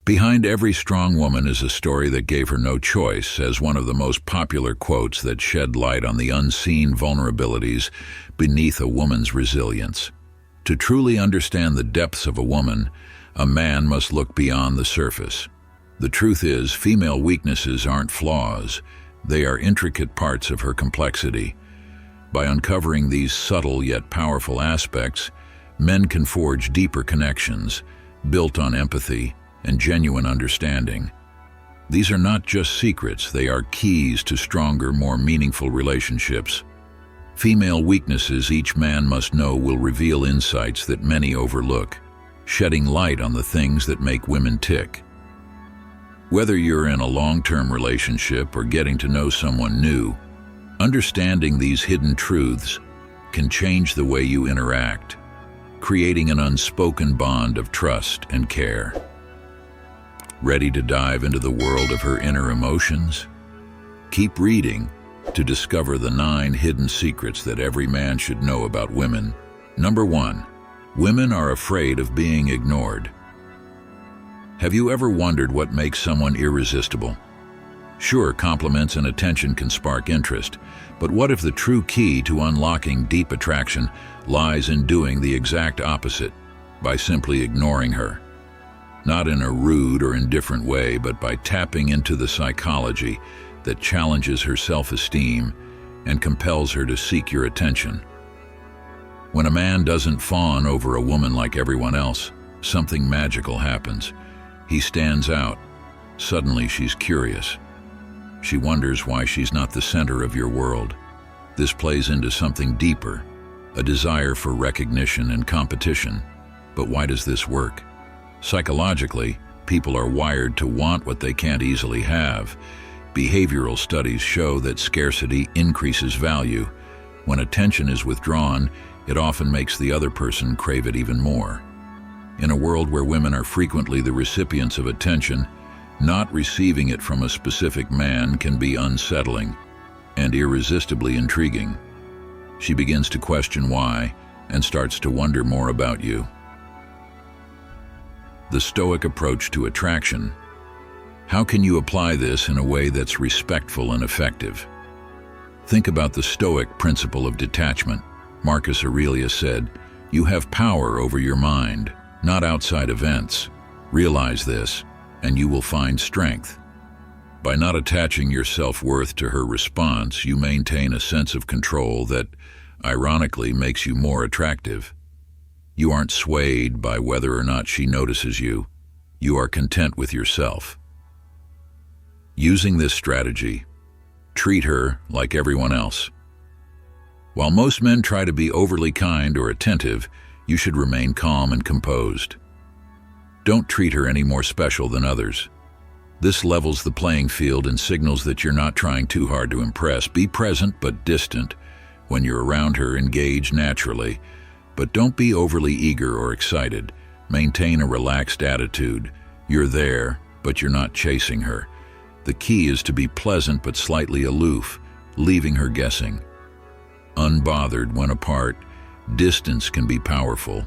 Behind every strong woman is a story that gave her no choice, says one of the most popular quotes that shed light on the unseen vulnerabilities beneath a woman's resilience. To truly understand the depths of a woman, a man must look beyond the surface. The truth is, female weaknesses aren't flaws. They are intricate parts of her complexity. By uncovering these subtle yet powerful aspects, men can forge deeper connections, built on empathy and genuine understanding. These are not just secrets, they are keys to stronger, more meaningful relationships. Female weaknesses each man must know will reveal insights that many overlook, shedding light on the things that make women tick. Whether you're in a long-term relationship or getting to know someone new, understanding these hidden truths can change the way you interact, creating an unspoken bond of trust and care. Ready to dive into the world of her inner emotions? Keep reading to discover the 9 hidden secrets that every man should know about women. Number 1. Women are afraid of being ignored. Have you ever wondered what makes someone irresistible? Sure, compliments and attention can spark interest, but what if the true key to unlocking deep attraction lies in doing the exact opposite, by simply ignoring her? Not in a rude or indifferent way, but by tapping into the psychology that challenges her self-esteem and compels her to seek your attention. When a man doesn't fawn over a woman like everyone else, something magical happens. He stands out. Suddenly she's curious. She wonders why she's not the center of your world. This plays into something deeper, a desire for recognition and competition. But why does this work? Psychologically, people are wired to want what they can't easily have. Behavioral studies show that scarcity increases value. When attention is withdrawn, it often makes the other person crave it even more. In a world where women are frequently the recipients of attention, not receiving it from a specific man can be unsettling and irresistibly intriguing. She begins to question why and starts to wonder more about you. The Stoic approach to attraction. How can you apply this in a way that's respectful and effective? Think about the Stoic principle of detachment. Marcus Aurelius said, "You have power over your mind, not outside events. Realize this, and you will find strength." By not attaching your self-worth to her response, you maintain a sense of control that, ironically, makes you more attractive. You aren't swayed by whether or not she notices you. You are content with yourself. Using this strategy, treat her like everyone else. While most men try to be overly kind or attentive, you should remain calm and composed. Don't treat her any more special than others. This levels the playing field and signals that you're not trying too hard to impress. Be present but distant. When you're around her, engage naturally. But don't be overly eager or excited. Maintain a relaxed attitude. You're there, but you're not chasing her. The key is to be pleasant but slightly aloof, leaving her guessing. Unbothered when apart, distance can be powerful.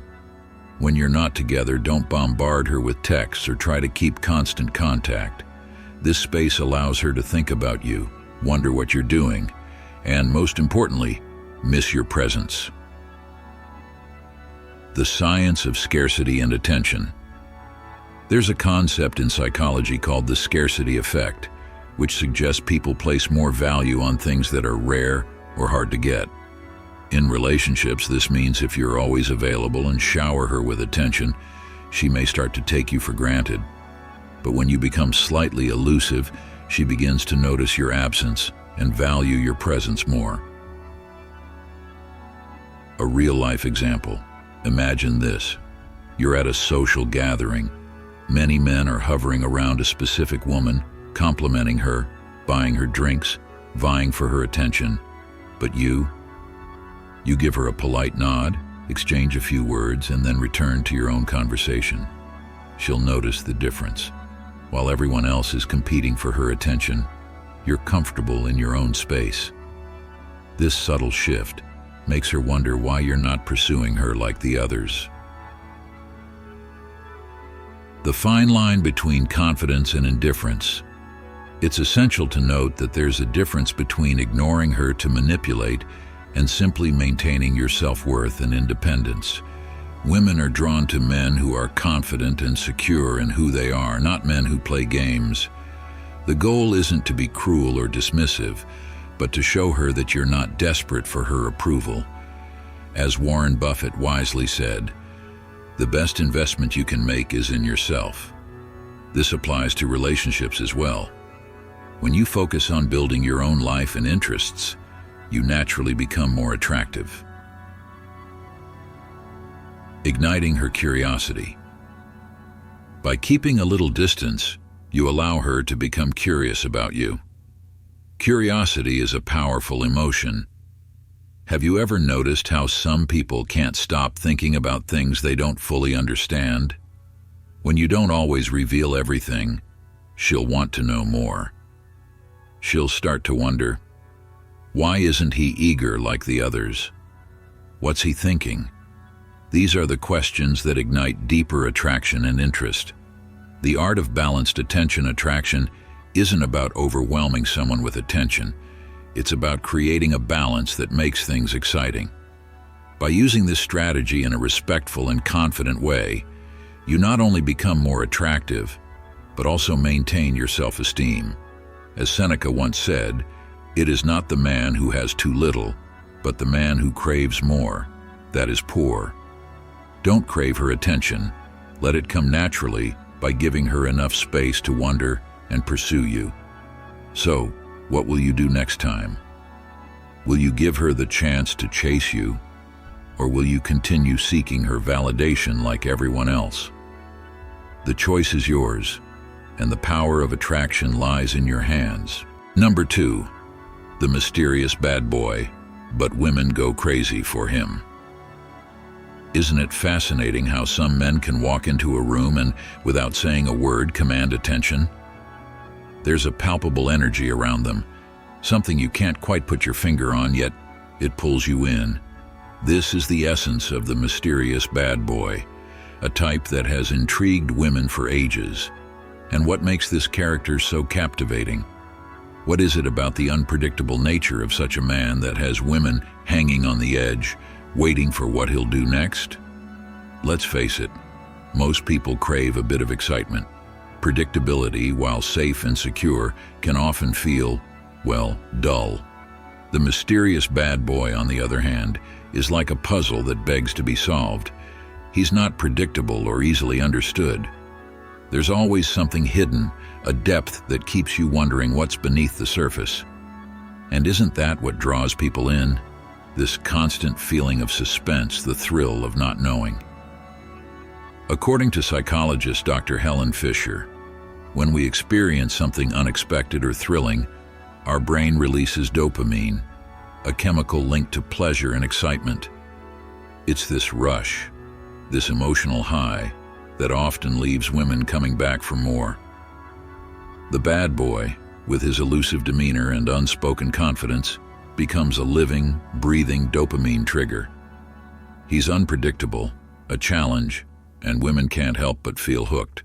When you're not together, don't bombard her with texts or try to keep constant contact. This space allows her to think about you, wonder what you're doing, and most importantly, miss your presence. The science of scarcity and attention. There's a concept in psychology called the scarcity effect, which suggests people place more value on things that are rare or hard to get. In relationships, this means if you're always available and shower her with attention, she may start to take you for granted. But when you become slightly elusive, she begins to notice your absence and value your presence more. A real-life example. Imagine this. You're at a social gathering. Many men are hovering around a specific woman, complimenting her, buying her drinks, vying for her attention. But you give her a polite nod, exchange a few words, and then return to your own conversation. She'll notice the difference. While everyone else is competing for her attention, you're comfortable in your own space. This subtle shift makes her wonder why you're not pursuing her like the others. The fine line between confidence and indifference. It's essential to note that there's a difference between ignoring her to manipulate and simply maintaining your self-worth and independence. Women are drawn to men who are confident and secure in who they are, not men who play games. The goal isn't to be cruel or dismissive, but to show her that you're not desperate for her approval. As Warren Buffett wisely said, the best investment you can make is in yourself. This applies to relationships as well. When you focus on building your own life and interests, you naturally become more attractive. Igniting her curiosity. By keeping a little distance, you allow her to become curious about you. Curiosity is a powerful emotion. Have you ever noticed how some people can't stop thinking about things they don't fully understand? When you don't always reveal everything, she'll want to know more. She'll start to wonder, why isn't he eager like the others? What's he thinking? These are the questions that ignite deeper attraction and interest. The art of balanced attention-attraction isn't about overwhelming someone with attention. It's about creating a balance that makes things exciting. By using this strategy in a respectful and confident way, you not only become more attractive, but also maintain your self-esteem. As Seneca once said, it is not the man who has too little, but the man who craves more, that is poor. Don't crave her attention. Let it come naturally by giving her enough space to wonder and pursue you. So, what will you do next time? Will you give her the chance to chase you, or will you continue seeking her validation like everyone else? The choice is yours, and the power of attraction lies in your hands. Number 2, the mysterious bad boy, but women go crazy for him. Isn't it fascinating how some men can walk into a room and, without saying a word, command attention? There's a palpable energy around them, something you can't quite put your finger on, yet it pulls you in. This is the essence of the mysterious bad boy, a type that has intrigued women for ages. And what makes this character so captivating? What is it about the unpredictable nature of such a man that has women hanging on the edge, waiting for what he'll do next? Let's face it, most people crave a bit of excitement. Predictability, while safe and secure, can often feel, well, dull. The mysterious bad boy, on the other hand, is like a puzzle that begs to be solved. He's not predictable or easily understood. There's always something hidden, a depth that keeps you wondering what's beneath the surface. And isn't that what draws people in? This constant feeling of suspense, the thrill of not knowing. According to psychologist Dr. Helen Fisher, when we experience something unexpected or thrilling, our brain releases dopamine, a chemical linked to pleasure and excitement. It's this rush, this emotional high, that often leaves women coming back for more. The bad boy, with his elusive demeanor and unspoken confidence, becomes a living, breathing dopamine trigger. He's unpredictable, a challenge, and women can't help but feel hooked.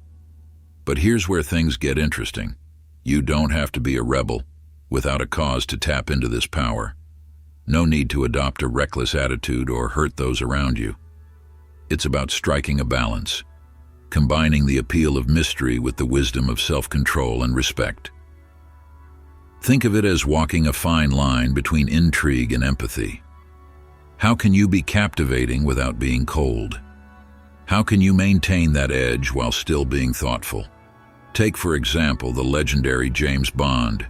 But here's where things get interesting. You don't have to be a rebel without a cause to tap into this power. No need to adopt a reckless attitude or hurt those around you. It's about striking a balance, combining the appeal of mystery with the wisdom of self-control and respect. Think of it as walking a fine line between intrigue and empathy. How can you be captivating without being cold? How can you maintain that edge while still being thoughtful? Take, for example, the legendary James Bond,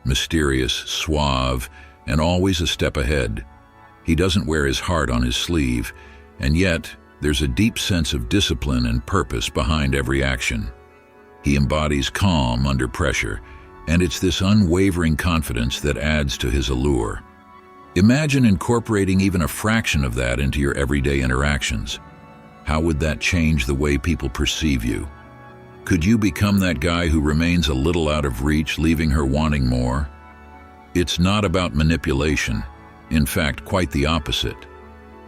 mysterious, suave, and always a step ahead. He doesn't wear his heart on his sleeve, and yet there's a deep sense of discipline and purpose behind every action. He embodies calm under pressure, and it's this unwavering confidence that adds to his allure. Imagine incorporating even a fraction of that into your everyday interactions. How would that change the way people perceive you? Could you become that guy who remains a little out of reach, leaving her wanting more? It's not about manipulation. In fact, quite the opposite.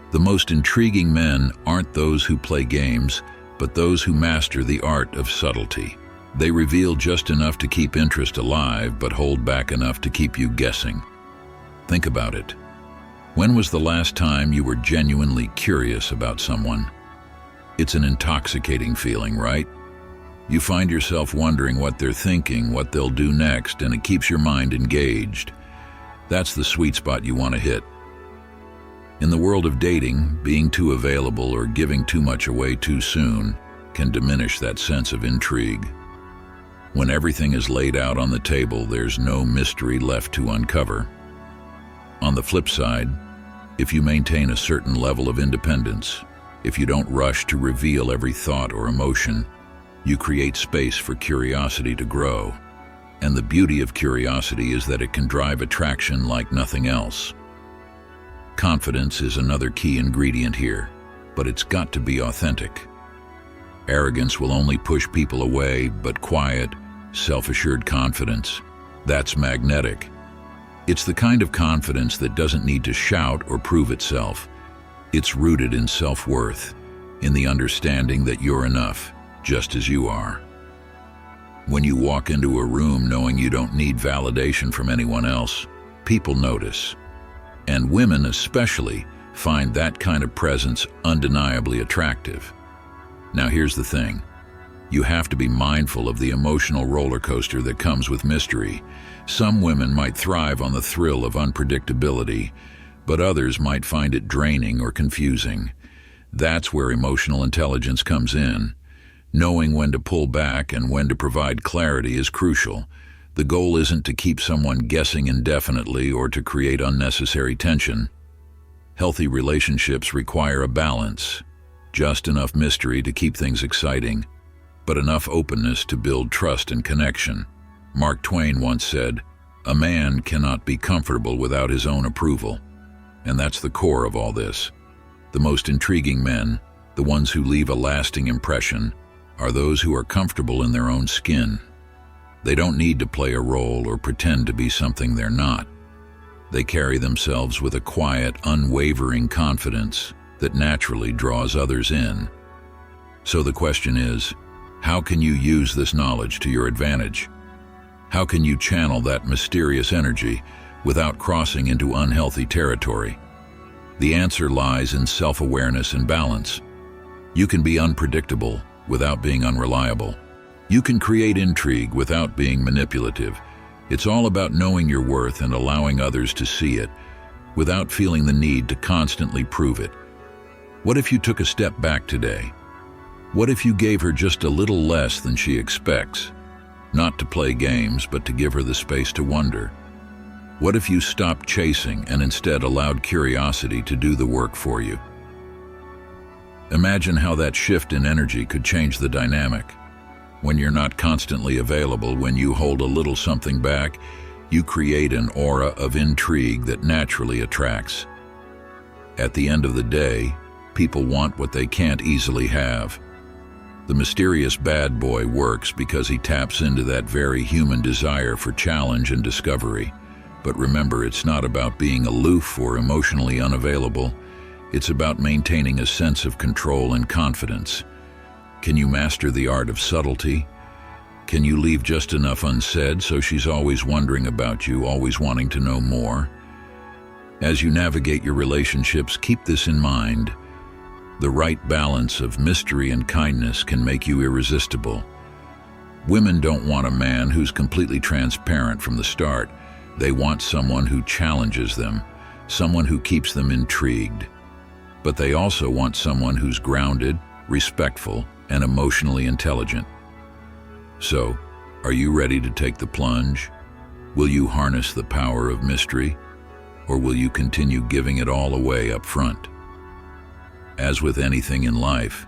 The most intriguing men aren't those who play games, but those who master the art of subtlety. They reveal just enough to keep interest alive, but hold back enough to keep you guessing. Think about it. When was the last time you were genuinely curious about someone? It's an intoxicating feeling, right? You find yourself wondering what they're thinking, what they'll do next, and it keeps your mind engaged. That's the sweet spot you want to hit. In the world of dating, being too available or giving too much away too soon can diminish that sense of intrigue. When everything is laid out on the table, there's no mystery left to uncover. On the flip side, if you maintain a certain level of independence, if you don't rush to reveal every thought or emotion, you create space for curiosity to grow. And the beauty of curiosity is that it can drive attraction like nothing else. Confidence is another key ingredient here, but it's got to be authentic. Arrogance will only push people away, but quiet, self-assured confidence, that's magnetic. It's the kind of confidence that doesn't need to shout or prove itself. It's rooted in self-worth, in the understanding that you're enough, just as you are. When you walk into a room knowing you don't need validation from anyone else, people notice. And women especially find that kind of presence undeniably attractive. Now here's the thing. You have to be mindful of the emotional roller coaster that comes with mystery. Some women might thrive on the thrill of unpredictability, but others might find it draining or confusing. That's where emotional intelligence comes in. Knowing when to pull back and when to provide clarity is crucial. The goal isn't to keep someone guessing indefinitely or to create unnecessary tension. Healthy relationships require a balance. Just enough mystery to keep things exciting, but enough openness to build trust and connection. Mark Twain once said, "A man cannot be comfortable without his own approval." And that's the core of all this. The most intriguing men, the ones who leave a lasting impression, are those who are comfortable in their own skin. They don't need to play a role or pretend to be something they're not. They carry themselves with a quiet, unwavering confidence that naturally draws others in. So the question is, how can you use this knowledge to your advantage? How can you channel that mysterious energy without crossing into unhealthy territory? The answer lies in self-awareness and balance. You can be unpredictable without being unreliable. You can create intrigue without being manipulative. It's all about knowing your worth and allowing others to see it, without feeling the need to constantly prove it. What if you took a step back today? What if you gave her just a little less than she expects? Not to play games, but to give her the space to wonder. What if you stopped chasing and instead allowed curiosity to do the work for you? Imagine how that shift in energy could change the dynamic. When you're not constantly available, when you hold a little something back, you create an aura of intrigue that naturally attracts. At the end of the day, people want what they can't easily have. The mysterious bad boy works because he taps into that very human desire for challenge and discovery. But remember, it's not about being aloof or emotionally unavailable. It's about maintaining a sense of control and confidence. Can you master the art of subtlety? Can you leave just enough unsaid so she's always wondering about you, always wanting to know more? As you navigate your relationships, keep this in mind. The right balance of mystery and kindness can make you irresistible. Women don't want a man who's completely transparent from the start. They want someone who challenges them, someone who keeps them intrigued. But they also want someone who's grounded, respectful, and emotionally intelligent. So, are you ready to take the plunge? Will you harness the power of mystery, or will you continue giving it all away up front? As with anything in life,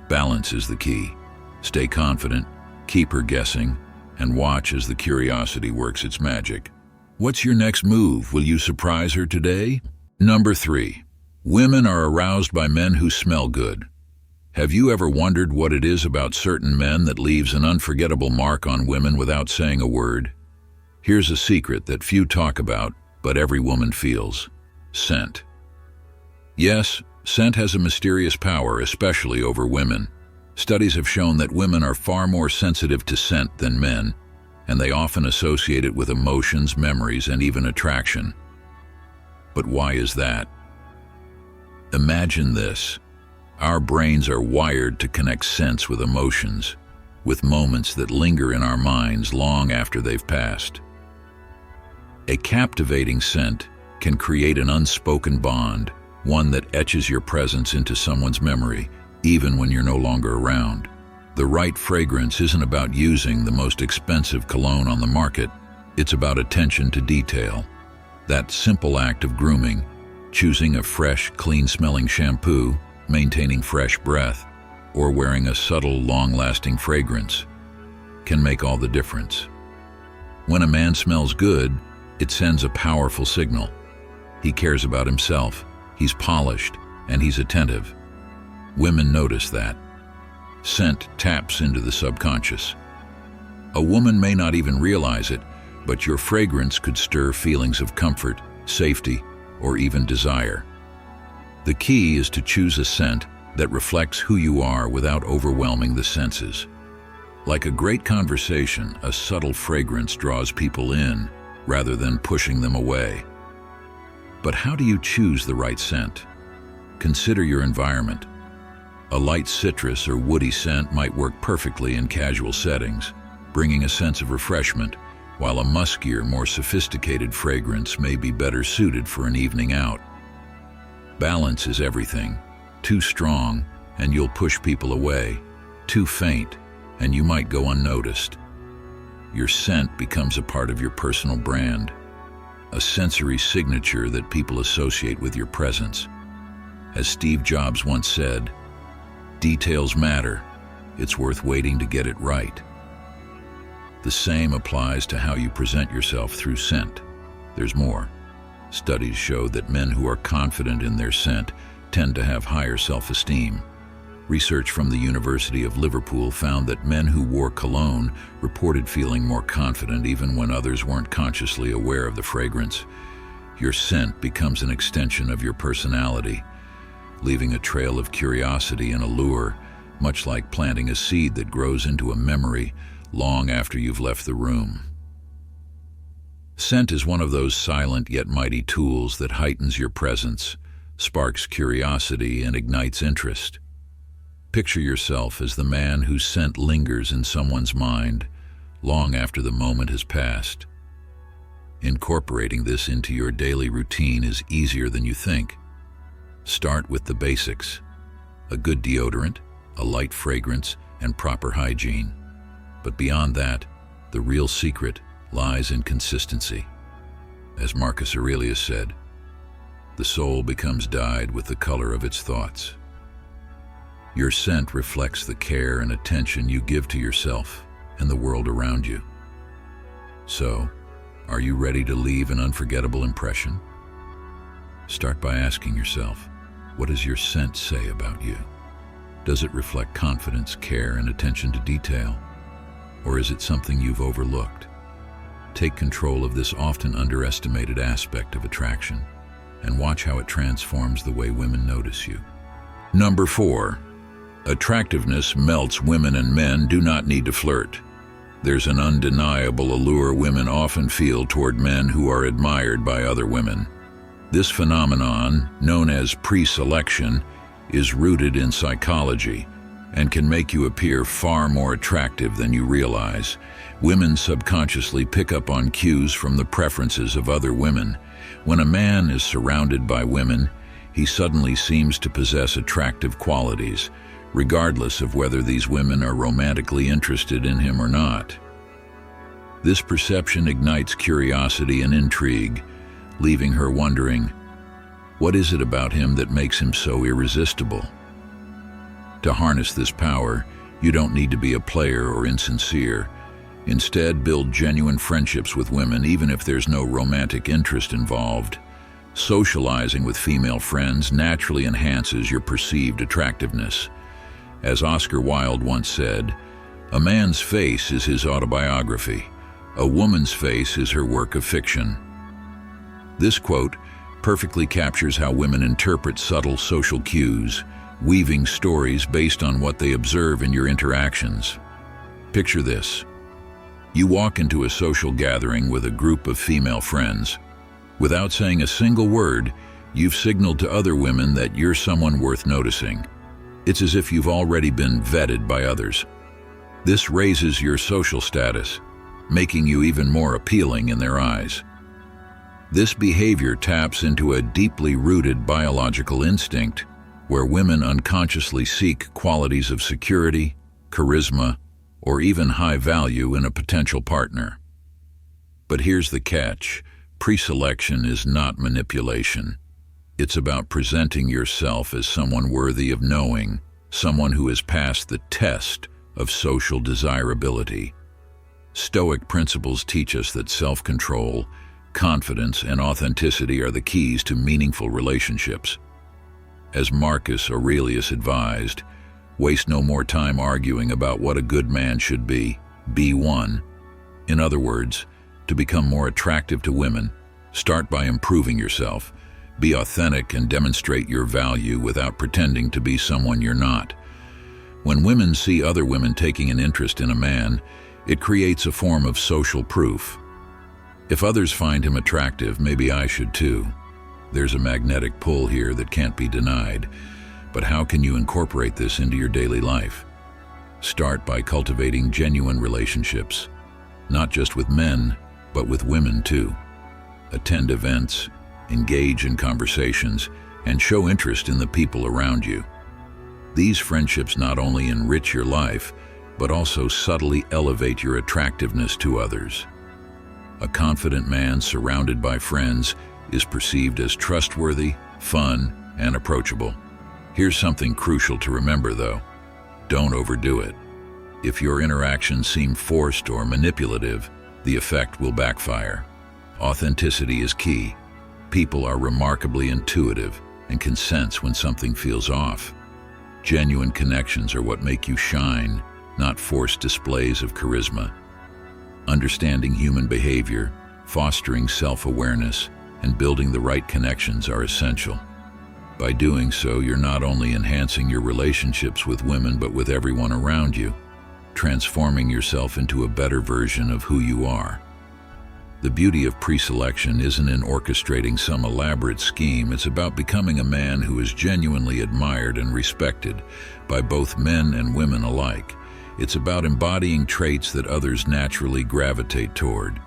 balance is the key. Stay confident, keep her guessing, and watch as the curiosity works its magic. What's your next move? Will you surprise her today? Number 3. Women are aroused by men who smell good. Have you ever wondered what it is about certain men that leaves an unforgettable mark on women without saying a word? Here's a secret that few talk about, but every woman feels. Scent. Yes, scent has a mysterious power, especially over women. Studies have shown that women are far more sensitive to scent than men, and they often associate it with emotions, memories, and even attraction. But why is that? Imagine this. Our brains are wired to connect scents with emotions, with moments that linger in our minds long after they've passed. A captivating scent can create an unspoken bond, one that etches your presence into someone's memory, even when you're no longer around. The right fragrance isn't about using the most expensive cologne on the market. It's about attention to detail. That simple act of grooming, choosing a fresh, clean-smelling shampoo, maintaining fresh breath, or wearing a subtle, long-lasting fragrance, can make all the difference. When a man smells good, it sends a powerful signal. He cares about himself, he's polished, and he's attentive. Women notice that. Scent taps into the subconscious. A woman may not even realize it, but your fragrance could stir feelings of comfort, safety, or even desire. The key is to choose a scent that reflects who you are without overwhelming the senses. Like a great conversation, a subtle fragrance draws people in rather than pushing them away. But how do you choose the right scent? Consider your environment. A light citrus or woody scent might work perfectly in casual settings, bringing a sense of refreshment, while a muskier, more sophisticated fragrance may be better suited for an evening out. Balance is everything. Too strong, and you'll push people away. Too faint, and you might go unnoticed. Your scent becomes a part of your personal brand, a sensory signature that people associate with your presence. As Steve Jobs once said, "Details matter. It's worth waiting to get it right." The same applies to how you present yourself through scent. There's more. Studies show that men who are confident in their scent tend to have higher self-esteem. Research from the University of Liverpool found that men who wore cologne reported feeling more confident even when others weren't consciously aware of the fragrance. Your scent becomes an extension of your personality, leaving a trail of curiosity and allure, much like planting a seed that grows into a memory long after you've left the room. Scent is one of those silent yet mighty tools that heightens your presence, sparks curiosity, and ignites interest. Picture yourself as the man whose scent lingers in someone's mind long after the moment has passed. Incorporating this into your daily routine is easier than you think. Start with the basics: a good deodorant, a light fragrance, and proper hygiene. But beyond that, the real secret lies in consistency. As Marcus Aurelius said, "The soul becomes dyed with the color of its thoughts." Your scent reflects the care and attention you give to yourself and the world around you. So, are you ready to leave an unforgettable impression? Start by asking yourself, what does your scent say about you? Does it reflect confidence, care, and attention to detail? Or is it something you've overlooked? Take control of this often underestimated aspect of attraction and watch how it transforms the way women notice you. Number 4. Attractiveness melts women, and men do not need to flirt. There's an undeniable allure women often feel toward men who are admired by other women. This phenomenon, known as pre-selection, is rooted in psychology and can make you appear far more attractive than you realize. Women subconsciously pick up on cues from the preferences of other women. When a man is surrounded by women, he suddenly seems to possess attractive qualities, regardless of whether these women are romantically interested in him or not. This perception ignites curiosity and intrigue, leaving her wondering, what is it about him that makes him so irresistible? To harness this power, you don't need to be a player or insincere. Instead, build genuine friendships with women, even if there's no romantic interest involved. Socializing with female friends naturally enhances your perceived attractiveness. As Oscar Wilde once said, "A man's face is his autobiography. A woman's face is her work of fiction." This quote perfectly captures how women interpret subtle social cues, weaving stories based on what they observe in your interactions. Picture this. You walk into a social gathering with a group of female friends. Without saying a single word, you've signaled to other women that you're someone worth noticing. It's as if you've already been vetted by others. This raises your social status, making you even more appealing in their eyes. This behavior taps into a deeply rooted biological instinct where women unconsciously seek qualities of security, charisma, or even high value in a potential partner. But here's the catch. Pre-selection is not manipulation. It's about presenting yourself as someone worthy of knowing, someone who has passed the test of social desirability. Stoic principles teach us that self-control, confidence, and authenticity are the keys to meaningful relationships. As Marcus Aurelius advised, waste no more time arguing about what a good man should be one. In other words, to become more attractive to women, start by improving yourself. Be authentic and demonstrate your value without pretending to be someone you're not. When women see other women taking an interest in a man, it creates a form of social proof. If others find him attractive, maybe I should too. There's a magnetic pull here that can't be denied. But how can you incorporate this into your daily life? Start by cultivating genuine relationships, not just with men, but with women too. Attend events, engage in conversations, and show interest in the people around you. These friendships not only enrich your life, but also subtly elevate your attractiveness to others. A confident man surrounded by friends is perceived as trustworthy, fun, and approachable. Here's something crucial to remember though. Don't overdo it. If your interactions seem forced or manipulative, the effect will backfire. Authenticity is key. People are remarkably intuitive and can sense when something feels off. Genuine connections are what make you shine, not forced displays of charisma. Understanding human behavior, fostering self-awareness, and building the right connections are essential. By doing so, you're not only enhancing your relationships with women but with everyone around you, transforming yourself into a better version of who you are. The beauty of pre-selection isn't in orchestrating some elaborate scheme. It's about becoming a man who is genuinely admired and respected by both men and women alike. It's about embodying traits that others naturally gravitate toward.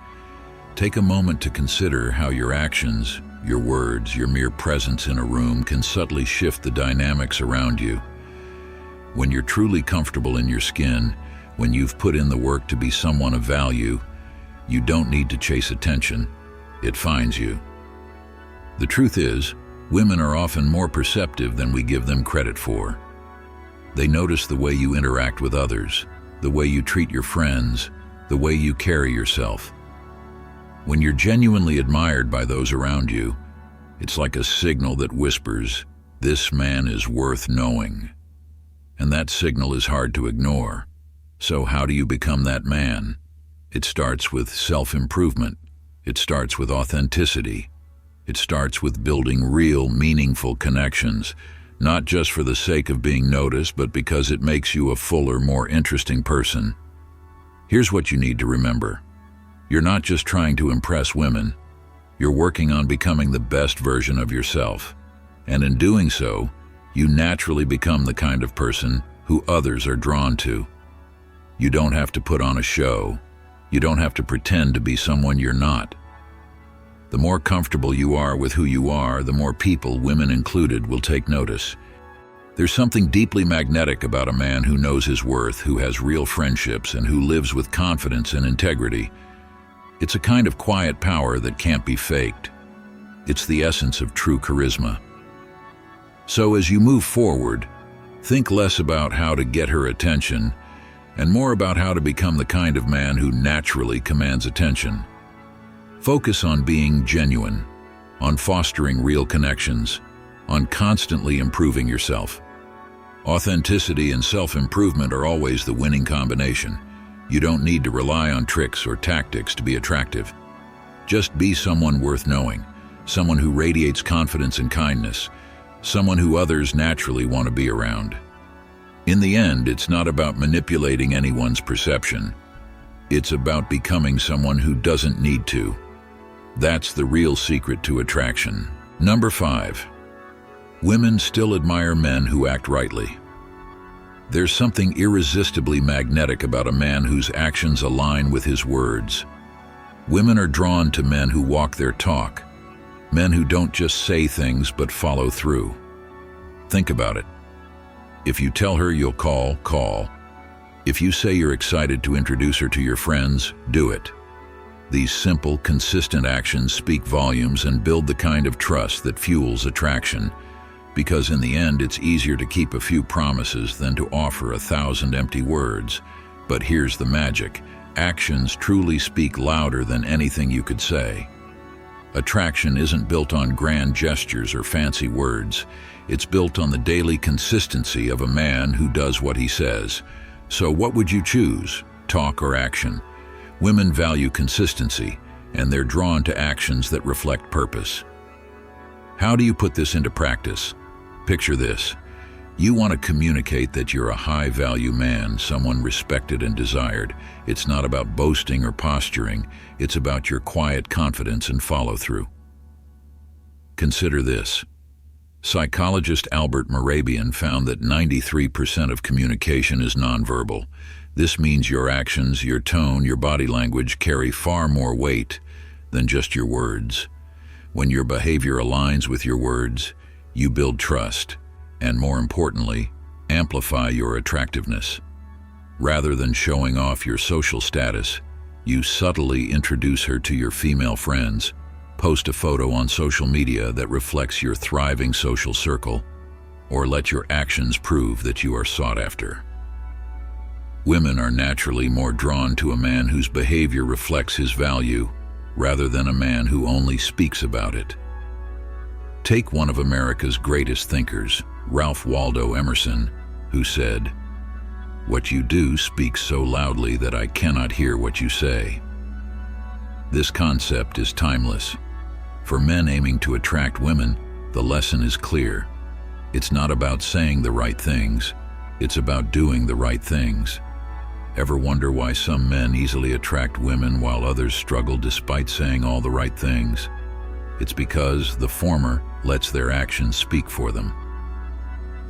Take a moment to consider how your actions, your words, your mere presence in a room can subtly shift the dynamics around you. When you're truly comfortable in your skin, when you've put in the work to be someone of value, you don't need to chase attention. It finds you. The truth is, women are often more perceptive than we give them credit for. They notice the way you interact with others, the way you treat your friends, the way you carry yourself. When you're genuinely admired by those around you, it's like a signal that whispers, "This man is worth knowing." And that signal is hard to ignore. So how do you become that man? It starts with self-improvement. It starts with authenticity. It starts with building real, meaningful connections, not just for the sake of being noticed, but because it makes you a fuller, more interesting person. Here's what you need to remember. You're not just trying to impress women. You're working on becoming the best version of yourself. And in doing so, you naturally become the kind of person who others are drawn to. You don't have to put on a show. You don't have to pretend to be someone you're not. The more comfortable you are with who you are, the more people, women included, will take notice. There's something deeply magnetic about a man who knows his worth, who has real friendships, and who lives with confidence and integrity. It's a kind of quiet power that can't be faked. It's the essence of true charisma. So as you move forward, think less about how to get her attention and more about how to become the kind of man who naturally commands attention. Focus on being genuine, on fostering real connections, on constantly improving yourself. Authenticity and self-improvement are always the winning combination. You don't need to rely on tricks or tactics to be attractive. Just be someone worth knowing, someone who radiates confidence and kindness, someone who others naturally want to be around. In the end, it's not about manipulating anyone's perception. It's about becoming someone who doesn't need to. That's the real secret to attraction. Number 5. Women still admire men who act rightly. There's something irresistibly magnetic about a man whose actions align with his words. Women are drawn to men who walk their talk, men who don't just say things but follow through. Think about it. If you tell her you'll call, call. If you say you're excited to introduce her to your friends, do it. These simple, consistent actions speak volumes and build the kind of trust that fuels attraction, because in the end it's easier to keep a few promises than to offer 1,000 empty words. But here's the magic. Actions truly speak louder than anything you could say. Attraction isn't built on grand gestures or fancy words. It's built on the daily consistency of a man who does what he says. So what would you choose, talk or action? Women value consistency, and they're drawn to actions that reflect purpose. How do you put this into practice? Picture this. You want to communicate that you're a high-value man, someone respected and desired. It's not about boasting or posturing. It's about your quiet confidence and follow-through. Consider this. Psychologist Albert Mehrabian found that 93% of communication is nonverbal. This means your actions, your tone, your body language carry far more weight than just your words. When your behavior aligns with your words, you build trust, and more importantly, amplify your attractiveness. Rather than showing off your social status, you subtly introduce her to your female friends, post a photo on social media that reflects your thriving social circle, or let your actions prove that you are sought after. Women are naturally more drawn to a man whose behavior reflects his value, rather than a man who only speaks about it. Take one of America's greatest thinkers, Ralph Waldo Emerson, who said, "What you do speaks so loudly that I cannot hear what you say." This concept is timeless. For men aiming to attract women, the lesson is clear. It's not about saying the right things, it's about doing the right things. Ever wonder why some men easily attract women while others struggle despite saying all the right things? It's because the former lets their actions speak for them.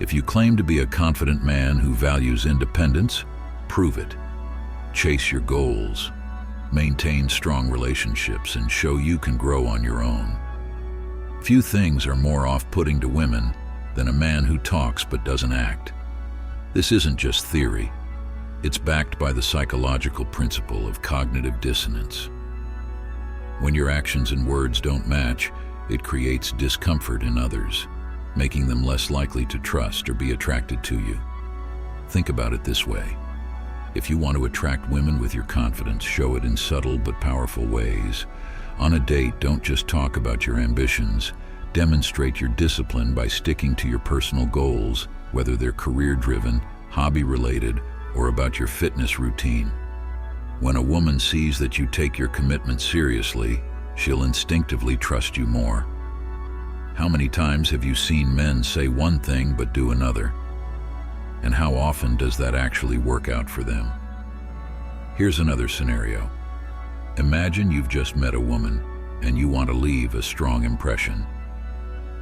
If you claim to be a confident man who values independence, prove it. Chase your goals, maintain strong relationships, and show you can grow on your own. Few things are more off-putting to women than a man who talks but doesn't act. This isn't just theory. It's backed by the psychological principle of cognitive dissonance. When your actions and words don't match, it creates discomfort in others, making them less likely to trust or be attracted to you. Think about it this way. If you want to attract women with your confidence, show it in subtle but powerful ways. On a date, don't just talk about your ambitions. Demonstrate your discipline by sticking to your personal goals, whether they're career-driven, hobby-related, or about your fitness routine. When a woman sees that you take your commitment seriously, she'll instinctively trust you more. How many times have you seen men say one thing but do another? And how often does that actually work out for them? Here's another scenario. Imagine you've just met a woman and you want to leave a strong impression.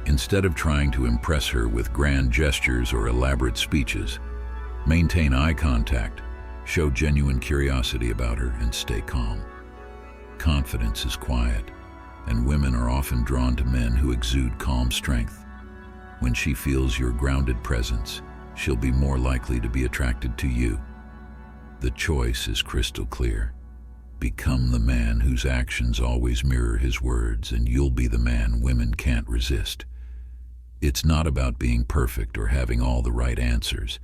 Instead of trying to impress her with grand gestures or elaborate speeches, maintain eye contact, show genuine curiosity about her, and stay calm. Confidence is quiet, and women are often drawn to men who exude calm strength. When she feels your grounded presence, she'll be more likely to be attracted to you. The choice is crystal clear. Become the man whose actions always mirror his words, and you'll be the man women can't resist. It's not about being perfect or having all the right answers.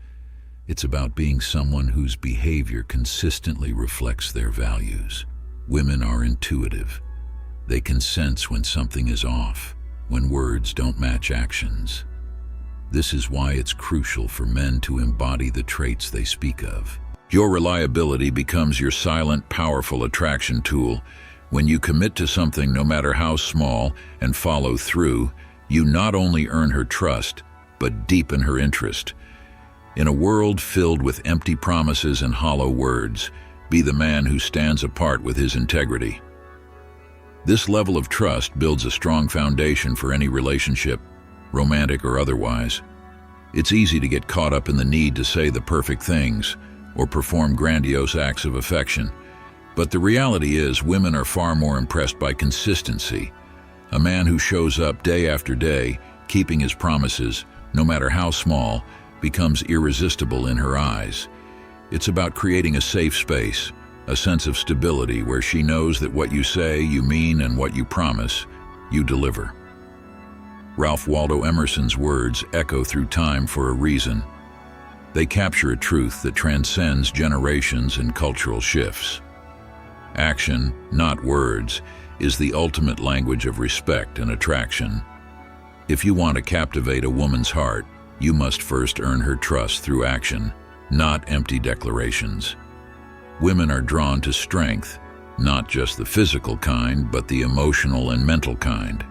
It's about being someone whose behavior consistently reflects their values. Women are intuitive. They can sense when something is off, when words don't match actions. This is why it's crucial for men to embody the traits they speak of. Your reliability becomes your silent, powerful attraction tool. When you commit to something, no matter how small, and follow through, You not only earn her trust, but deepen her interest. In a world filled with empty promises and hollow words, be the man who stands apart with his integrity. This level of trust builds a strong foundation for any relationship, romantic or otherwise. It's easy to get caught up in the need to say the perfect things or perform grandiose acts of affection. But the reality is, women are far more impressed by consistency. A man who shows up day after day, keeping his promises, no matter how small, becomes irresistible in her eyes. It's about creating a safe space, a sense of stability where she knows that what you say, you mean, and what you promise, you deliver. Ralph Waldo Emerson's words echo through time for a reason. They capture a truth that transcends generations and cultural shifts. Action, not words, is the ultimate language of respect and attraction. If you want to captivate a woman's heart, you must first earn her trust through action, not empty declarations. Women are drawn to strength, not just the physical kind, but the emotional and mental kind.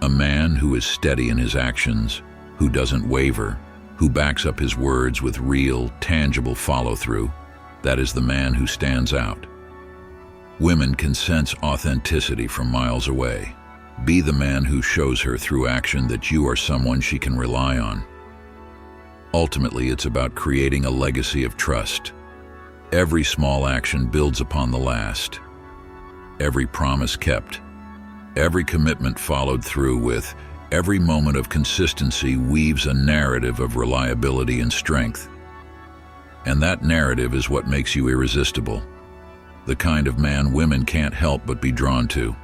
A man who is steady in his actions, who doesn't waver, who backs up his words with real, tangible follow-through, that is the man who stands out. Women can sense authenticity from miles away. Be the man who shows her through action that you are someone she can rely on. Ultimately, it's about creating a legacy of trust. Every small action builds upon the last. Every promise kept. Every commitment followed through with. Every moment of consistency weaves a narrative of reliability and strength. And that narrative is what makes you irresistible. The kind of man women can't help but be drawn to.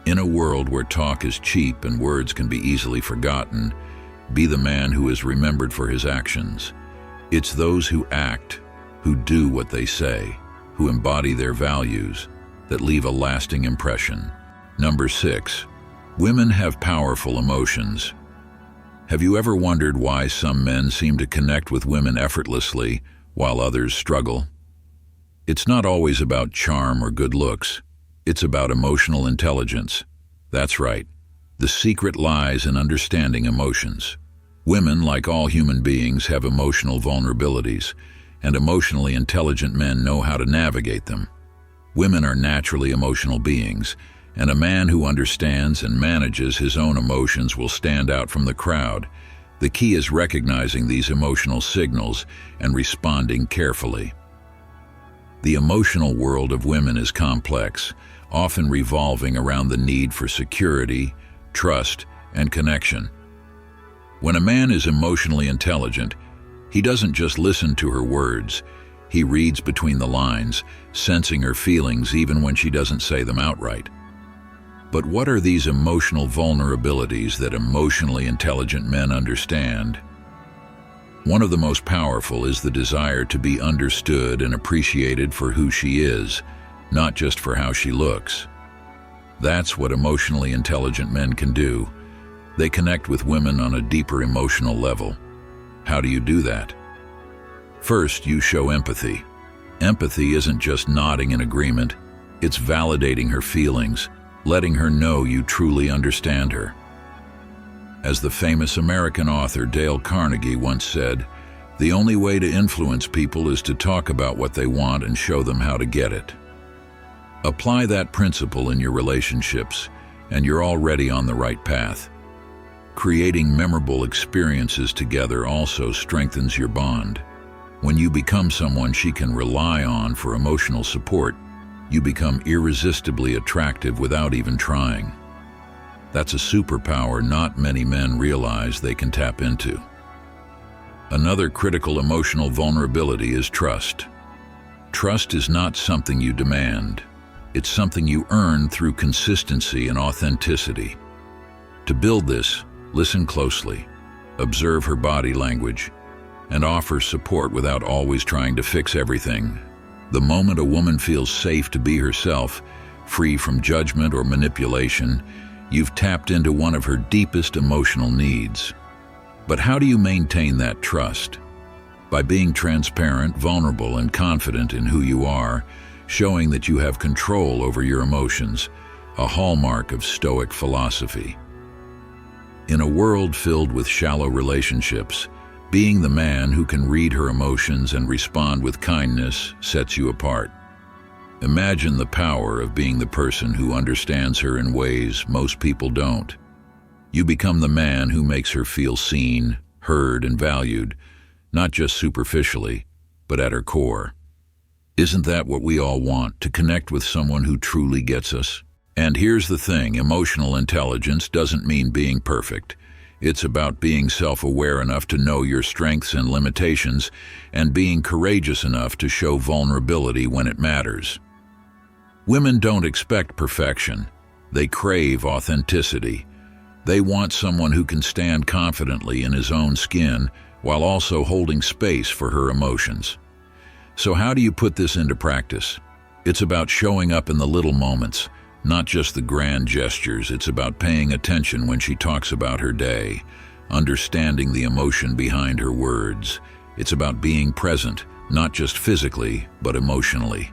In a world where talk is cheap and words can be easily forgotten, be the man who is remembered for his actions. It's those who act, who do what they say, who embody their values, that leave a lasting impression. Number 6. Women have powerful emotions. Have you ever wondered why some men seem to connect with women effortlessly while others struggle? It's not always about charm or good looks. It's about emotional intelligence. That's right. The secret lies in understanding emotions. Women, like all human beings, have emotional vulnerabilities, and emotionally intelligent men know how to navigate them. Women are naturally emotional beings, and a man who understands and manages his own emotions will stand out from the crowd. The key is recognizing these emotional signals and responding carefully. The emotional world of women is complex, often revolving around the need for security, trust, and connection. When a man is emotionally intelligent, he doesn't just listen to her words. He reads between the lines, sensing her feelings even when she doesn't say them outright. But what are these emotional vulnerabilities that emotionally intelligent men understand? One of the most powerful is the desire to be understood and appreciated for who she is, not just for how she looks. That's what emotionally intelligent men can do. They connect with women on a deeper emotional level. How do you do that? First, you show empathy. Empathy isn't just nodding in agreement, it's validating her feelings, letting her know you truly understand her. As the famous American author Dale Carnegie once said, "The only way to influence people is to talk about what they want and show them how to get it." Apply that principle in your relationships, and you're already on the right path. Creating memorable experiences together also strengthens your bond. When you become someone she can rely on for emotional support, you become irresistibly attractive without even trying. That's a superpower not many men realize they can tap into. Another critical emotional vulnerability is trust. Trust is not something you demand. It's something you earn through consistency and authenticity. To build this, listen closely, observe her body language, and offer support without always trying to fix everything. The moment a woman feels safe to be herself, free from judgment or manipulation, you've tapped into one of her deepest emotional needs. But how do you maintain that trust? By being transparent, vulnerable, and confident in who you are, showing that you have control over your emotions, a hallmark of Stoic philosophy. In a world filled with shallow relationships, being the man who can read her emotions and respond with kindness sets you apart. Imagine the power of being the person who understands her in ways most people don't. You become the man who makes her feel seen, heard, and valued, not just superficially, but at her core. Isn't that what we all want, to connect with someone who truly gets us? And here's the thing, emotional intelligence doesn't mean being perfect. It's about being self-aware enough to know your strengths and limitations, and being courageous enough to show vulnerability when it matters. Women don't expect perfection. They crave authenticity. They want someone who can stand confidently in his own skin while also holding space for her emotions. So how do you put this into practice? It's about showing up in the little moments, not just the grand gestures. It's about paying attention when she talks about her day, understanding the emotion behind her words. It's about being present, not just physically, but emotionally.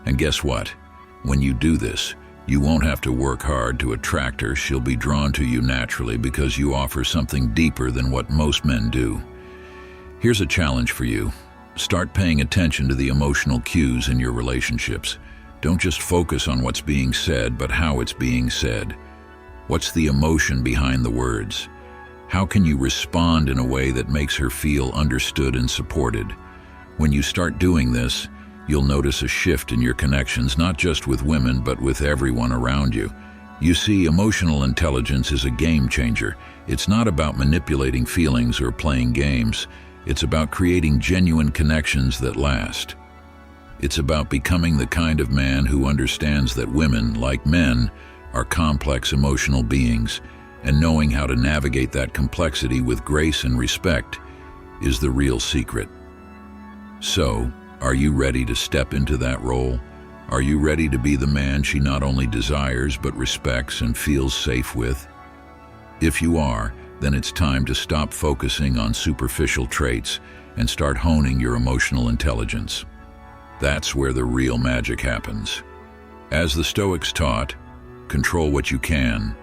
And guess what? When you do this, you won't have to work hard to attract her. She'll be drawn to you naturally because you offer something deeper than what most men do. Here's a challenge for you. Start paying attention to the emotional cues in your relationships. Don't just focus on what's being said, but how it's being said. What's the emotion behind the words? How can you respond in a way that makes her feel understood and supported? When you start doing this, you'll notice a shift in your connections, not just with women, but with everyone around you. You see, emotional intelligence is a game changer. It's not about manipulating feelings or playing games. It's about creating genuine connections that last. It's about becoming the kind of man who understands that women, like men, are complex emotional beings, and knowing how to navigate that complexity with grace and respect is the real secret. So, are you ready to step into that role? Are you ready to be the man she not only desires but respects and feels safe with? If you are, then it's time to stop focusing on superficial traits and start honing your emotional intelligence. That's where the real magic happens. As the Stoics taught, control what you can,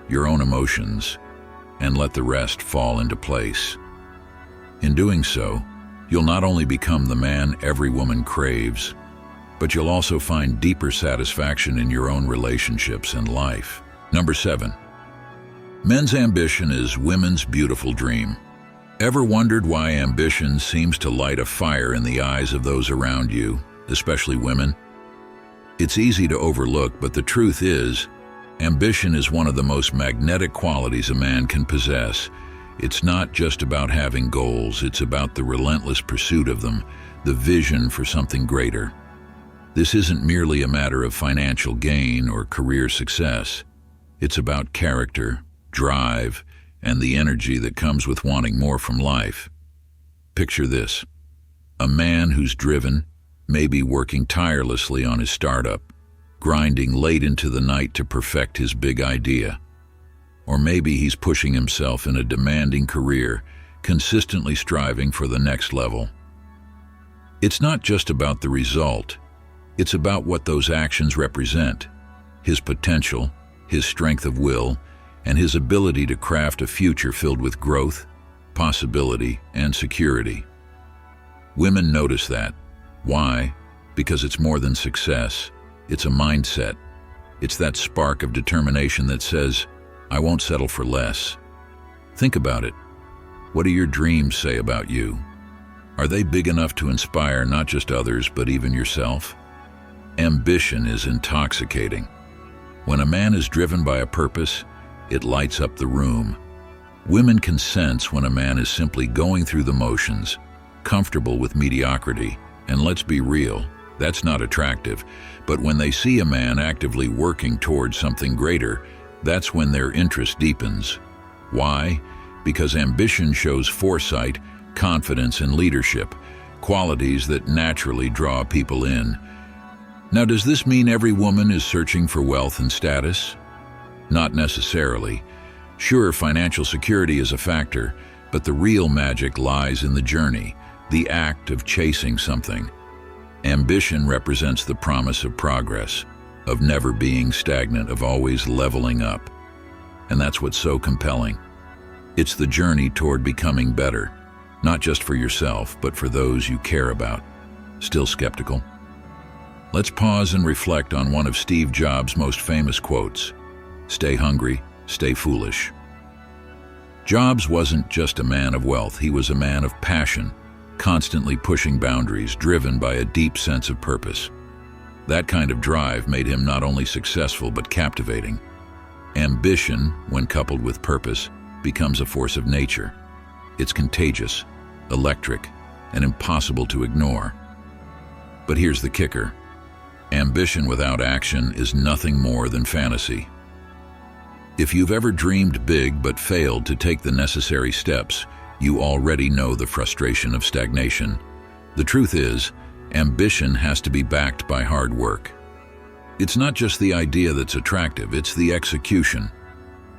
your own emotions, and let the rest fall into place. In doing so, you'll not only become the man every woman craves, but you'll also find deeper satisfaction in your own relationships and life. Number 7. Men's ambition is women's beautiful dream. Ever wondered why ambition seems to light a fire in the eyes of those around you, especially women? It's easy to overlook, but the truth is, ambition is one of the most magnetic qualities a man can possess. It's not just about having goals, it's about the relentless pursuit of them, the vision for something greater. This isn't merely a matter of financial gain or career success. It's about character, drive, and the energy that comes with wanting more from life. Picture this: a man who's driven, maybe working tirelessly on his startup, grinding late into the night to perfect his big idea. Or maybe he's pushing himself in a demanding career, consistently striving for the next level. It's not just about the result, it's about what those actions represent: his potential, his strength of will, and his ability to craft a future filled with growth, possibility, and security. Women notice that. Why? Because it's more than success. It's a mindset. It's that spark of determination that says, I won't settle for less. Think about it. What do your dreams say about you? Are they big enough to inspire not just others, but even yourself? Ambition is intoxicating. When a man is driven by a purpose, it lights up the room. Women can sense when a man is simply going through the motions, comfortable with mediocrity, and let's be real, that's not attractive. But when they see a man actively working towards something greater, that's when their interest deepens. Why? Because ambition shows foresight, confidence, and leadership, qualities that naturally draw people in. Now, does this mean every woman is searching for wealth and status? Not necessarily. Sure, financial security is a factor, but the real magic lies in the journey, the act of chasing something. Ambition represents the promise of progress, of never being stagnant, of always leveling up. And that's what's so compelling. It's the journey toward becoming better, not just for yourself, but for those you care about. Still skeptical? Let's pause and reflect on one of Steve Jobs' most famous quotes: "Stay hungry, stay foolish." Jobs wasn't just a man of wealth, he was a man of passion, constantly pushing boundaries, driven by a deep sense of purpose. That kind of drive made him not only successful but captivating. Ambition, when coupled with purpose, becomes a force of nature. It's contagious, electric, and impossible to ignore. But here's the kicker: ambition without action is nothing more than fantasy. If you've ever dreamed big but failed to take the necessary steps, you already know the frustration of stagnation. The truth is, ambition has to be backed by hard work. It's not just the idea that's attractive, it's the execution,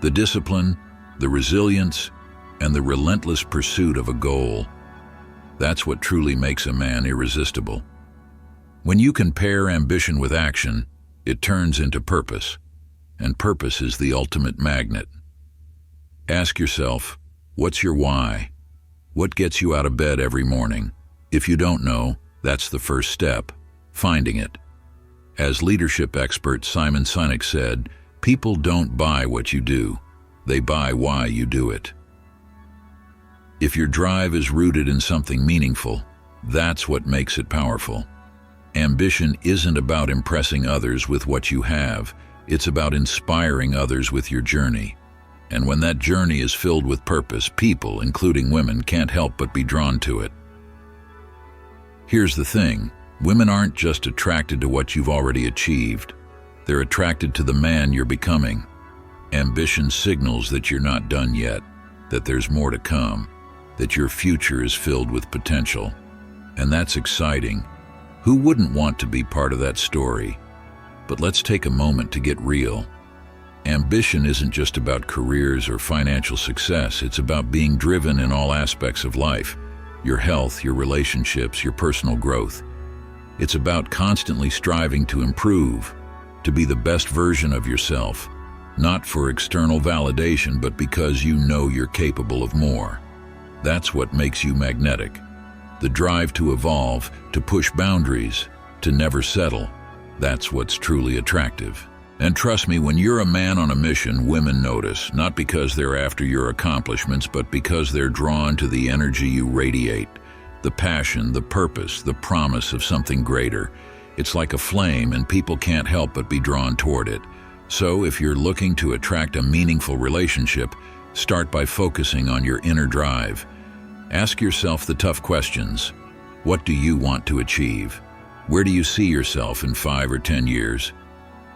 the discipline, the resilience, and the relentless pursuit of a goal. That's what truly makes a man irresistible. When you can pair ambition with action, it turns into purpose, and purpose is the ultimate magnet. Ask yourself, what's your why? What gets you out of bed every morning? If you don't know, that's the first step, finding it. As leadership expert Simon Sinek said, people don't buy what you do, they buy why you do it. If your drive is rooted in something meaningful, that's what makes it powerful. Ambition isn't about impressing others with what you have, it's about inspiring others with your journey. And when that journey is filled with purpose, people, including women, can't help but be drawn to it. Here's the thing, women aren't just attracted to what you've already achieved. They're attracted to the man you're becoming. Ambition signals that you're not done yet, that there's more to come, that your future is filled with potential. And that's exciting. Who wouldn't want to be part of that story? But let's take a moment to get real. Ambition isn't just about careers or financial success, it's about being driven in all aspects of life. Your health, your relationships, your personal growth. It's about constantly striving to improve, to be the best version of yourself, not for external validation, but because you know you're capable of more. That's what makes you magnetic. The drive to evolve, to push boundaries, to never settle. That's what's truly attractive. And trust me, when you're a man on a mission, women notice, not because they're after your accomplishments, but because they're drawn to the energy you radiate, the passion, the purpose, the promise of something greater. It's like a flame, and people can't help but be drawn toward it. So if you're looking to attract a meaningful relationship, start by focusing on your inner drive. Ask yourself the tough questions. What do you want to achieve? Where do you see yourself in 5 or 10 years?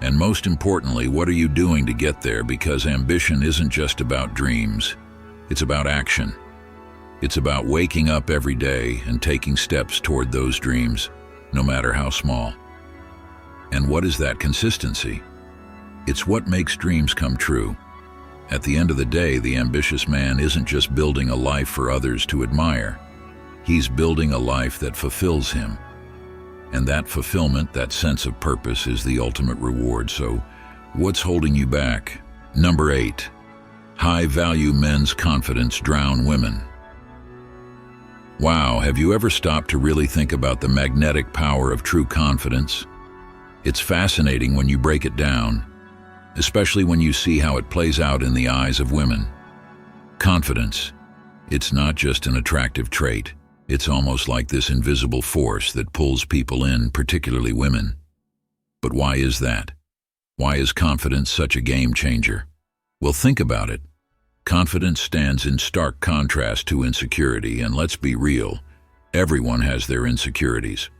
And most importantly, what are you doing to get there? Because ambition isn't just about dreams. It's about action. It's about waking up every day and taking steps toward those dreams, no matter how small. And what is that consistency? It's what makes dreams come true. At the end of the day, the ambitious man isn't just building a life for others to admire. He's building a life that fulfills him. And that fulfillment, that sense of purpose, is the ultimate reward. So, what's holding you back? Number 8. High-value men's confidence drown women. Wow, have you ever stopped to really think about the magnetic power of true confidence? It's fascinating when you break it down, especially when you see how it plays out in the eyes of women. Confidence. It's not just an attractive trait. It's almost like this invisible force that pulls people in, particularly women. But why is that? Why is confidence such a game changer? Well, think about it. Confidence stands in stark contrast to insecurity, and let's be real, everyone has their insecurities.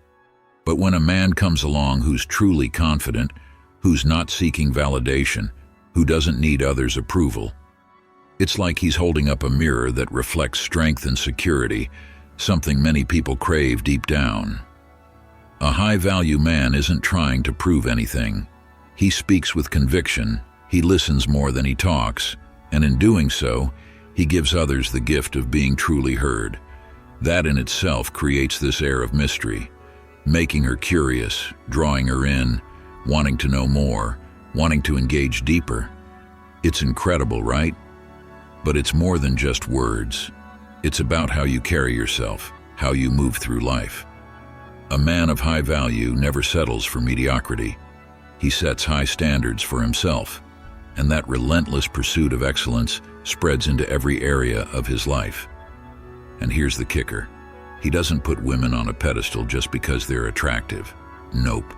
But when a man comes along who's truly confident, who's not seeking validation, who doesn't need others' approval, it's like he's holding up a mirror that reflects strength and security, something many people crave deep down. A high-value man isn't trying to prove anything. He speaks with conviction, he listens more than he talks, and in doing so, he gives others the gift of being truly heard. That in itself creates this air of mystery, making her curious, drawing her in, wanting to know more, wanting to engage deeper. It's incredible, right? But it's more than just words. It's about how you carry yourself, how you move through life. A man of high value never settles for mediocrity. He sets high standards for himself, and that relentless pursuit of excellence spreads into every area of his life. And here's the kicker. He doesn't put women on a pedestal just because they're attractive. Nope.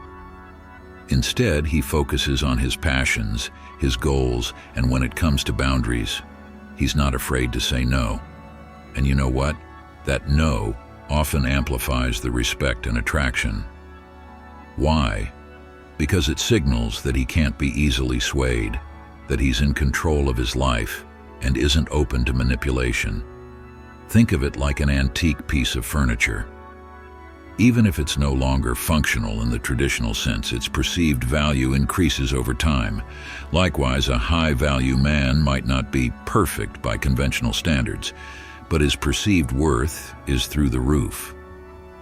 Instead, he focuses on his passions, his goals, and when it comes to boundaries, he's not afraid to say no. And you know what? That no often amplifies the respect and attraction. Why? Because it signals that he can't be easily swayed, that he's in control of his life and isn't open to manipulation. Think of it like an antique piece of furniture. Even if it's no longer functional in the traditional sense, its perceived value increases over time. Likewise, a high-value man might not be perfect by conventional standards, but his perceived worth is through the roof.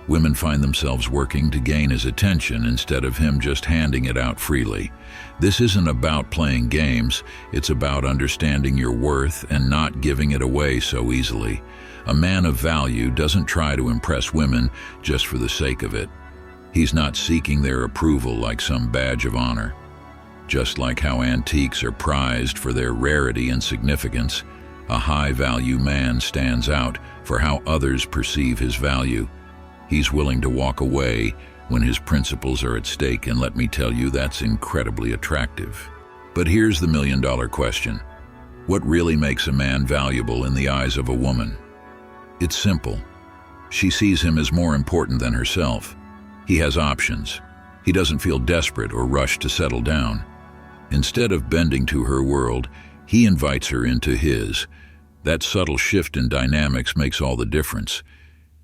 Women find themselves working to gain his attention instead of him just handing it out freely. This isn't about playing games, it's about understanding your worth and not giving it away so easily. A man of value doesn't try to impress women just for the sake of it. He's not seeking their approval like some badge of honor. Just like how antiques are prized for their rarity and significance, a high-value man stands out for how others perceive his value. He's willing to walk away when his principles are at stake, and let me tell you, that's incredibly attractive. But here's the million-dollar question. What really makes a man valuable in the eyes of a woman? It's simple. She sees him as more important than herself. He has options. He doesn't feel desperate or rushed to settle down. Instead of bending to her world, he invites her into his. That subtle shift in dynamics makes all the difference.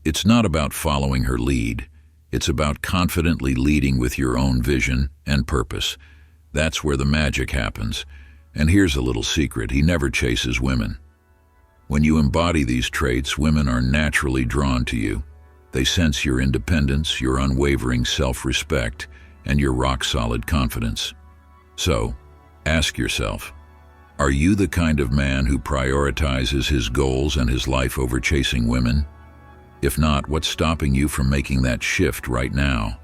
It's not about following her lead. It's about confidently leading with your own vision and purpose. That's where the magic happens. And here's a little secret. He never chases women. When you embody these traits, women are naturally drawn to you. They sense your independence, your unwavering self-respect, and your rock-solid confidence. So, ask yourself, are you the kind of man who prioritizes his goals and his life over chasing women? If not, what's stopping you from making that shift right now?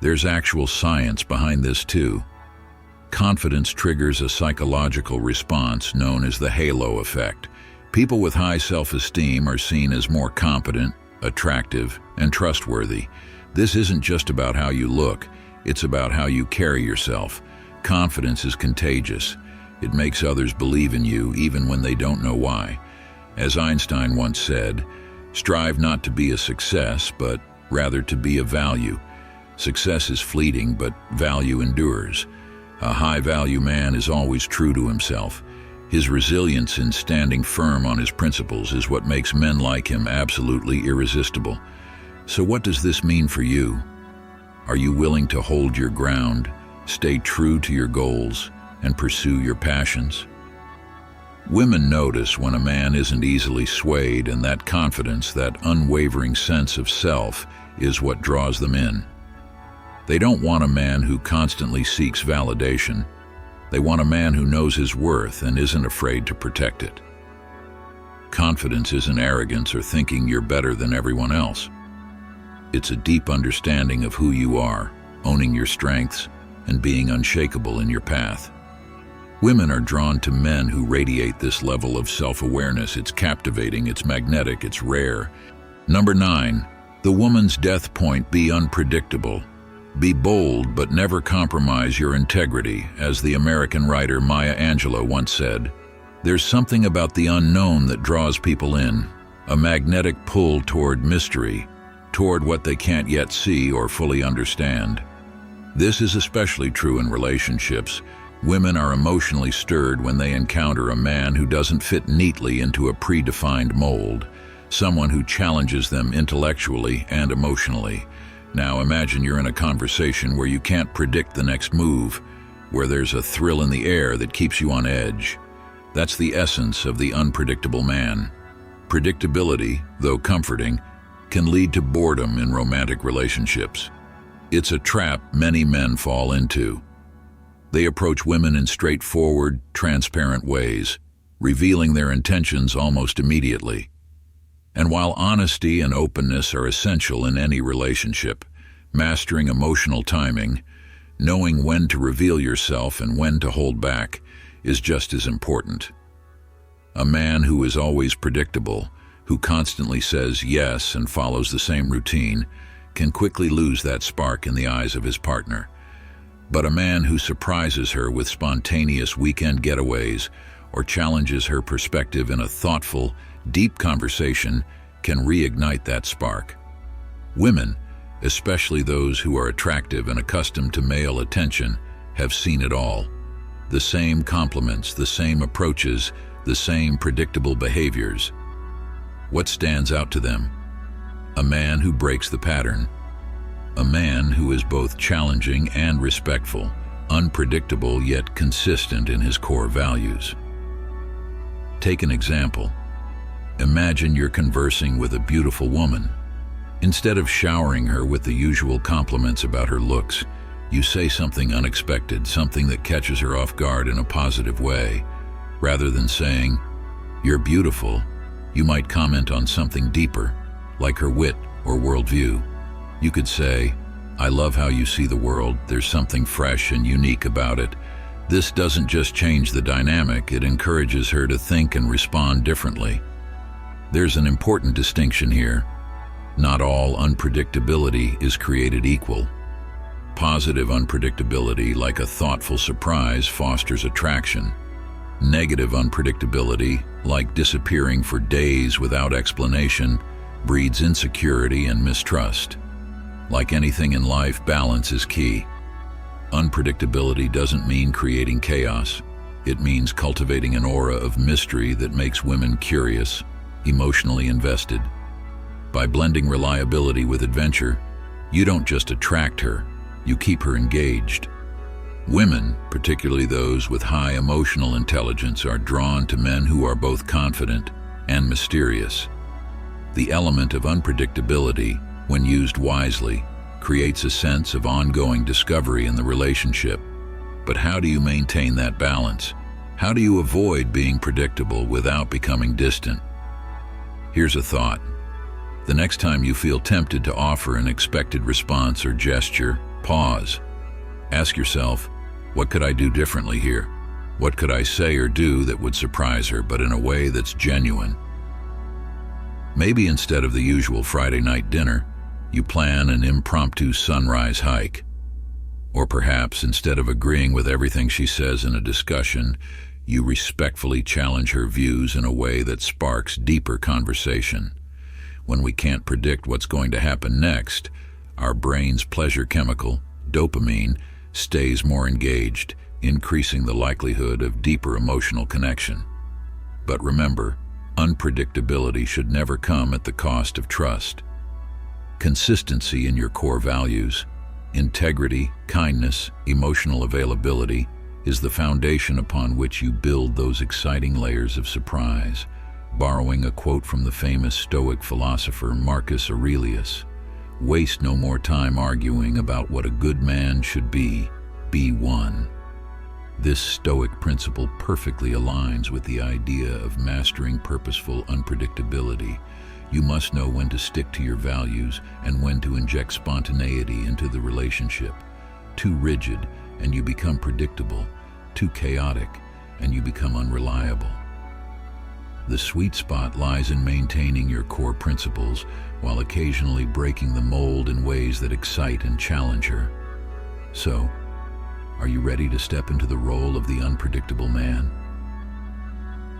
There's actual science behind this too. Confidence triggers a psychological response known as the halo effect. People with high self-esteem are seen as more competent, attractive, and trustworthy. This isn't just about how you look, it's about how you carry yourself. Confidence is contagious. It makes others believe in you even when they don't know why. As Einstein once said, strive not to be a success, but rather to be a value. Success is fleeting, but value endures. A high-value man is always true to himself. His resilience in standing firm on his principles is what makes men like him absolutely irresistible. So what does this mean for you? Are you willing to hold your ground, stay true to your goals, and pursue your passions? Women notice when a man isn't easily swayed, and that confidence, that unwavering sense of self, is what draws them in. They don't want a man who constantly seeks validation. They want a man who knows his worth and isn't afraid to protect it. Confidence isn't arrogance or thinking you're better than everyone else. It's a deep understanding of who you are, owning your strengths, and being unshakable in your path. Women are drawn to men who radiate this level of self-awareness. It's captivating, it's magnetic, it's rare. Number 9, the woman's death point: be unpredictable. Be bold, but never compromise your integrity. As the American writer Maya Angelou once said, there's something about the unknown that draws people in, a magnetic pull toward mystery, toward what they can't yet see or fully understand. This is especially true in relationships. Women are emotionally stirred when they encounter a man who doesn't fit neatly into a predefined mold, someone who challenges them intellectually and emotionally. Now imagine you're in a conversation where you can't predict the next move, where there's a thrill in the air that keeps you on edge. That's the essence of the unpredictable man. Predictability, though comforting, can lead to boredom in romantic relationships. It's a trap many men fall into. They approach women in straightforward, transparent ways. revealing their intentions almost immediately. And while honesty and openness are essential in any relationship, mastering emotional timing, knowing when to reveal yourself and when to hold back, is just as important. A man who is always predictable, who constantly says yes and follows the same routine, can quickly lose that spark in the eyes of his partner. But a man who surprises her with spontaneous weekend getaways or challenges her perspective in a thoughtful, deep conversation can reignite that spark. Women, especially those who are attractive and accustomed to male attention, have seen it all. The same compliments, the same approaches, the same predictable behaviors. What stands out to them? A man who breaks the pattern. A man who is both challenging and respectful, unpredictable yet consistent in his core values. Take an example. Imagine you're conversing with a beautiful woman. Instead of showering her with the usual compliments about her looks, you say something unexpected, something that catches her off guard in a positive way. Rather than saying, "You're beautiful," you might comment on something deeper, like her wit or worldview. You could say, "I love how you see the world. There's something fresh and unique about it." This doesn't just change the dynamic, it encourages her to think and respond differently. There's an important distinction here. Not all unpredictability is created equal. Positive unpredictability, like a thoughtful surprise, fosters attraction. Negative unpredictability, like disappearing for days without explanation, breeds insecurity and mistrust. Like anything in life, balance is key. Unpredictability doesn't mean creating chaos. It means cultivating an aura of mystery that makes women curious, emotionally invested. By blending reliability with adventure, you don't just attract her, you keep her engaged. Women, particularly those with high emotional intelligence, are drawn to men who are both confident and mysterious. The element of unpredictability, when used wisely, creates a sense of ongoing discovery in the relationship. But how do you maintain that balance? How do you avoid being predictable without becoming distant? Here's a thought. The next time you feel tempted to offer an expected response or gesture, pause. Ask yourself, what could I do differently here? What could I say or do that would surprise her, but in a way that's genuine? Maybe instead of the usual Friday night dinner, you plan an impromptu sunrise hike. Or perhaps instead of agreeing with everything she says in a discussion, you respectfully challenge her views in a way that sparks deeper conversation. When we can't predict what's going to happen next, our brain's pleasure chemical, dopamine, stays more engaged, increasing the likelihood of deeper emotional connection. But remember, unpredictability should never come at the cost of trust. Consistency in your core values, integrity, kindness, emotional availability, is the foundation upon which you build those exciting layers of surprise. Borrowing a quote from the famous Stoic philosopher Marcus Aurelius, "Waste no more time arguing about what a good man should be one." This Stoic principle perfectly aligns with the idea of mastering purposeful unpredictability. You must know when to stick to your values and when to inject spontaneity into the relationship. Too rigid, and you become predictable. Too chaotic, and you become unreliable. The sweet spot lies in maintaining your core principles while occasionally breaking the mold in ways that excite and challenge her. So, are you ready to step into the role of the unpredictable man?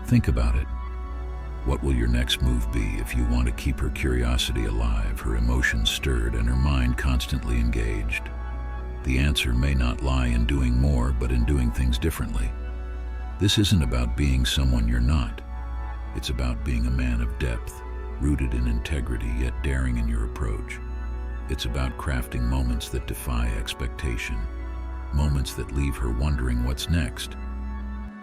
Think about it. What will your next move be if you want to keep her curiosity alive, her emotions stirred, and her mind constantly engaged? The answer may not lie in doing more, but in doing things differently. This isn't about being someone you're not. It's about being a man of depth, rooted in integrity yet daring in your approach. It's about crafting moments that defy expectation, moments that leave her wondering what's next.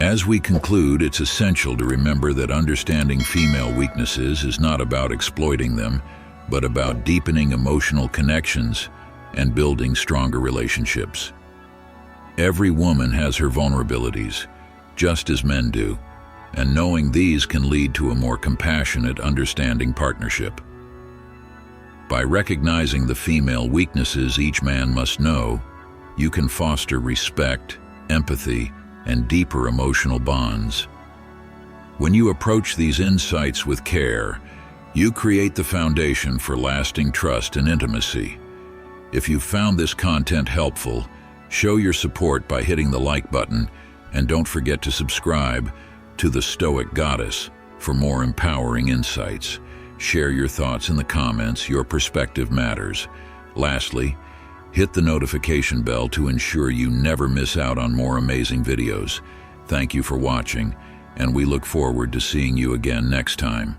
As we conclude, it's essential to remember that understanding female weaknesses is not about exploiting them, but about deepening emotional connections and building stronger relationships. Every woman has her vulnerabilities, just as men do, and knowing these can lead to a more compassionate, understanding partnership. By recognizing the female weaknesses each man must know, you can foster respect, empathy, and deeper emotional bonds. When you approach these insights with care, you create the foundation for lasting trust and intimacy. If you found this content helpful, show your support by hitting the like button, and don't forget to subscribe to The Stoic Goddess for more empowering insights. Share your thoughts in the comments. Your perspective matters. Lastly, hit the notification bell to ensure you never miss out on more amazing videos. Thank you for watching, and we look forward to seeing you again next time.